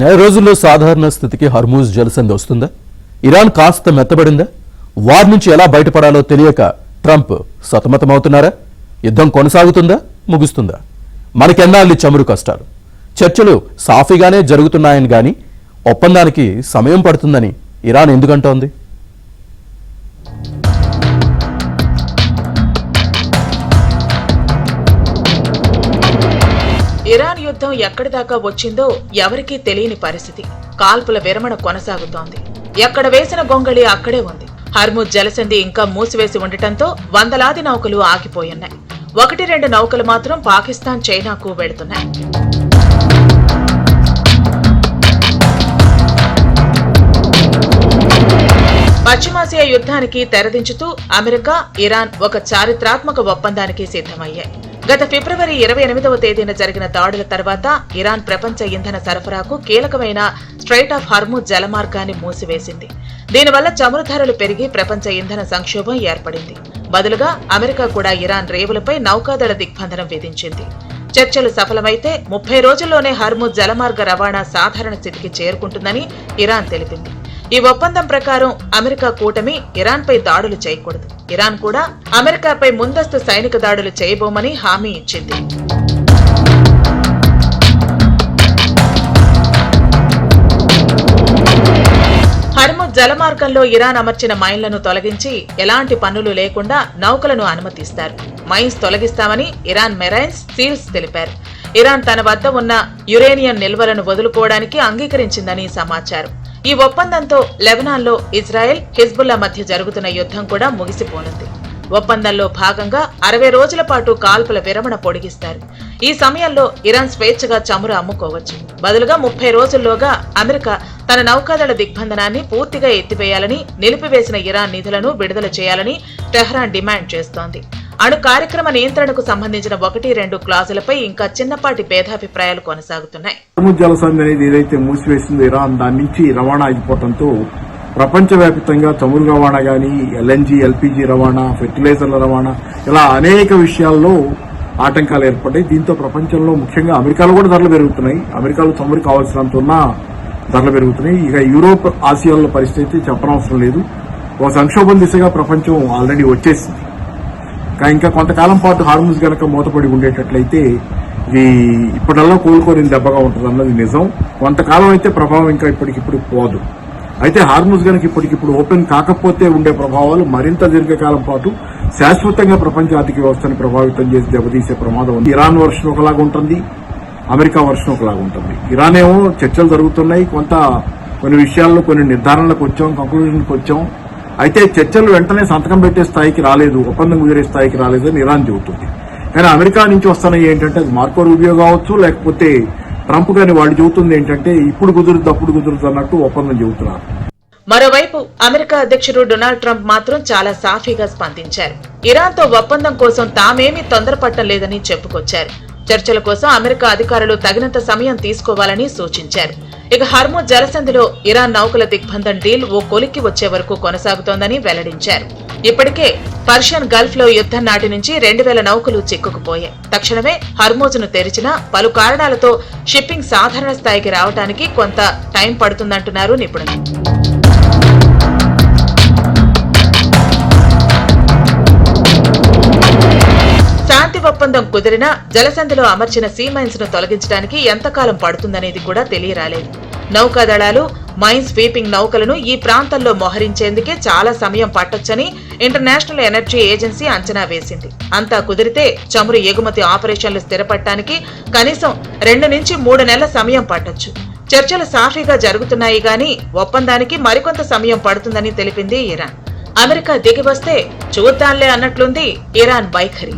నెల రోజుల్లో సాధారణ స్థితికి హర్మూజ్ జలసంధి వస్తుందా? ఇరాన్ కాస్త మెత్తబడిందా? వార్ నుంచి ఎలా బయటపడాలో తెలియక ట్రంప్ సతమతమవుతున్నారా? యుద్ధం కొనసాగుతుందా, ముగుస్తుందా? మనకెన్నాళ్ళి చమురు కష్టాలు. చర్చలు సాఫీగానే జరుగుతున్నాయని గాని ఒప్పందానికి సమయం పడుతుందని ఇరాన్ ఎందుకంటోంది? ఇరాన్ యుద్ధం ఎక్కడి దాకా వచ్చిందో ఎవరికీ తెలియని పరిస్థితి. కాల్పుల విరమణ కొనసాగుతోంది. ఎక్కడ వేసిన గొంగళి అక్కడే ఉంది. హర్ముజ్ జలసంధి ఇంకా మూసివేసి ఉండటంతో వందలాది నౌకలు ఆగిపోయున్నాయి. 1-2 నౌకలు మాత్రం పాకిస్తాన్, చైనాకు వెళుతున్నాయి. పశ్చిమాసియా యుద్ధానికి తెరదించుతూ అమెరికా, ఇరాన్ ఒక చారిత్రాత్మక ఒప్పందానికి సిద్ధమయ్యాయి. గత ఫిబ్రవరి 28వ తేదీన జరిగిన దాడుల తర్వాత ఇరాన్ ప్రపంచ ఇంధన సరఫరాకు కీలకమైన స్ట్రైట్ ఆఫ్ హర్ముజ్ జలమార్గాన్ని మూసివేసింది. దీనివల్ల చమురు ధరలు పెరిగి ప్రపంచ ఇంధన సంక్షోభం ఏర్పడింది. బదులుగా అమెరికా కూడా ఇరాన్ రేవులపై నౌకాదళ దిగ్బంధనం విధించింది. చర్చలు సఫలమైతే 30 రోజుల్లోనే హర్ముజ్ జలమార్గ రవాణా సాధారణ స్థితికి చేరుకుంటుందని ఇరాన్ తెలిపింది. ఈ ఒప్పందం ప్రకారం అమెరికా కూటమి ఇరాన్పై దాడులు చేయకూడదు. ఇరాన్ కూడా అమెరికాపై ముందస్తు సైనిక దాడులు చేయబోమని హామీ ఇచ్చింది. హర్ముజ్ జలమార్గంలో ఇరాన్ అమర్చిన మైన్లను తొలగించి ఎలాంటి పన్నులు లేకుండా నౌకలను అనుమతిస్తారు. మైన్స్ తొలగిస్తామని ఇరాన్ మెరైన్స్ సీల్స్ తెలిపారు. ఇరాన్ తన వద్ద ఉన్న యురేనియం నిల్వలను వదులుకోవడానికి అంగీకరించిందని సమాచారం. ఈ ఒప్పందంతో లెబనాన్లో ఇజ్రాయెల్, హిజ్బుల్లా మధ్య జరుగుతున్న యుద్ధం కూడా ముగిసిపోనుంది. ఒప్పందంలో భాగంగా 60 రోజుల పాటు కాల్పుల విరమణ పొడిగిస్తారు. ఈ సమయంలో ఇరాన్ స్వేచ్ఛగా చమురు అమ్ముకోవచ్చు. బదులుగా 30 రోజుల్లోగా అమెరికా తన నౌకాదళ దిగ్బంధనాన్ని పూర్తిగా ఎత్తివేయాలని, నిలిపివేసిన ఇరాన్ నిధులను విడుదల చేయాలని టెహ్రాన్ డిమాండ్ చేస్తోంది. అణు కార్యక్రమ నియంత్రణకు సంబంధించిన 1-2 క్లాజులపై ఇంకా చిన్నపాటి భేదాభిప్రాయాలు కొనసాగుతున్నాయి. హర్ముజ్ జలసంధి అనేది ఏదైతే మూసివేసిందో ఇరాన్, దాని నుంచి రవాణా ఆగిపోవడంతో ప్రపంచవ్యాప్తంగా చమురు రవాణా గానీ, ఎల్ఎన్జీ, ఎల్పీజీ రవాణా, ఫెర్టిలైజర్ల రవాణా, ఇలా అనేక విషయాల్లో ఆటంకాలు ఏర్పడ్డాయి. దీంతో ప్రపంచంలో ముఖ్యంగా అమెరికాలో కూడా ధరలు పెరుగుతున్నాయి. అమెరికాలో చమురు కావాల్సినంత ఉన్న ధరలు పెరుగుతున్నాయి. ఇక యూరోప్, ఆసియాలో పరిస్థితి చెప్పనవసరం లేదు. ఒక సంక్షోభం దిశగా ప్రపంచం ఆల్రెడీ వచ్చేసింది. ఇంకా కొంతకాలం పాటు హార్ముజ్ గనక మూతపడి ఉండేటట్లయితే ఇది ఇప్పటిలో కోలుకోని దెబ్బగా ఉంటుంది అన్నది నిజం. కొంతకాలం అయితే ప్రభావం ఇంకా ఇప్పటికిప్పుడు పోదు. అయితే హార్ముజ్ గనక ఇప్పటికిప్పుడు ఓపెన్ కాకపోతే ఉండే ప్రభావాలు మరింత దీర్ఘకాలం పాటు శాశ్వతంగా ప్రపంచ ఆర్థిక వ్యవస్థను ప్రభావితం చేసి దెబ్బతీసే ప్రమాదం ఉంది. ఇరాన్ వర్షన్ ఒకలాగా ఉంటుంది, అమెరికా వర్షన్ ఒకలాగా ఉంటుంది. ఇరాన్ ఏమో చర్చలు జరుగుతున్నాయి, కొన్ని విషయాల్లో కొన్ని నిర్ధారణలకు వచ్చాం, కంక్లూజన్కి వచ్చాం. అయితే చర్చలు వెంటనే సంతకం పెట్టే స్థాయికి రాలేదు, ఒప్పందం కుదిరే స్థాయికి రాలేదని ఇరాన్ చెబుతుంది. కానీ అమెరికా నుంచి వస్తున్నాయి ఏంటంటే అది మార్కో రూబియో కావచ్చు, లేకపోతే ట్రంప్ గాని వాళ్ళు చెబుతుంది ఏంటంటే ఇప్పుడు కుదురుద్దు అప్పుడు కుదురుద్దు అన్నట్టు ఒప్పందం చెబుతున్నారు. మరోవైపు అమెరికా అధ్యక్షుడు డొనాల్డ్ ట్రంప్ మాత్రం చాలా సాఫీగా స్పందించారు. ఇరాన్తో ఒప్పందం కోసం తామేమీ తొందరపట్టం లేదని చెప్పుకొచ్చారు. చర్చల కోసం అమెరికా అధికారులు తగినంత సమయం తీసుకోవాలని సూచించారు. ఇక హర్ముజ్ జలసంధిలో ఇరాన్ నౌకల దిగ్బంధన్ డీల్ ఓ కొలిక్కి వచ్చే వరకు కొనసాగుతోందని వెల్లడించారు. ఇప్పటికే పర్షియన్ గల్ఫ్ లో యుద్ధం నాటి నుంచి 2000 నౌకలు చిక్కుకుపోయాయి. తక్షణమే హర్ముజ్ ను తెరిచినా పలు కారణాలతో షిప్పింగ్ సాధారణ స్థాయికి రావడానికి కొంత టైం పడుతుందంటున్నారు నిపుణులు. శాంతి ఒప్పందం కుదిరినా జలసంధిలో అమర్చిన సీ మైన్స్ ను తొలగించడానికి ఎంతకాలం పడుతుందనేది కూడా తెలియరాలేదు. నౌకాదళాలు మైన్స్ స్వీపింగ్ నౌకలను ఈ ప్రాంతంలో మోహరించేందుకే చాలా సమయం పట్టొచ్చని ఇంటర్నేషనల్ ఎనర్జీ ఏజెన్సీ అంచనా వేసింది. అంతా కుదిరితే చమురు ఎగుమతి ఆపరేషన్లు స్థిరపడటానికి కనీసం 2 నుంచి 3 నెలల సమయం పట్టొచ్చు. చర్చలు సాఫీగా జరుగుతున్నాయి గాని ఒప్పందానికి మరికొంత సమయం పడుతుందని తెలిపింది ఇరాన్. అమెరికా దిగివస్తే చూద్దాంలే అన్నట్లుంది ఇరాన్ వైఖరి.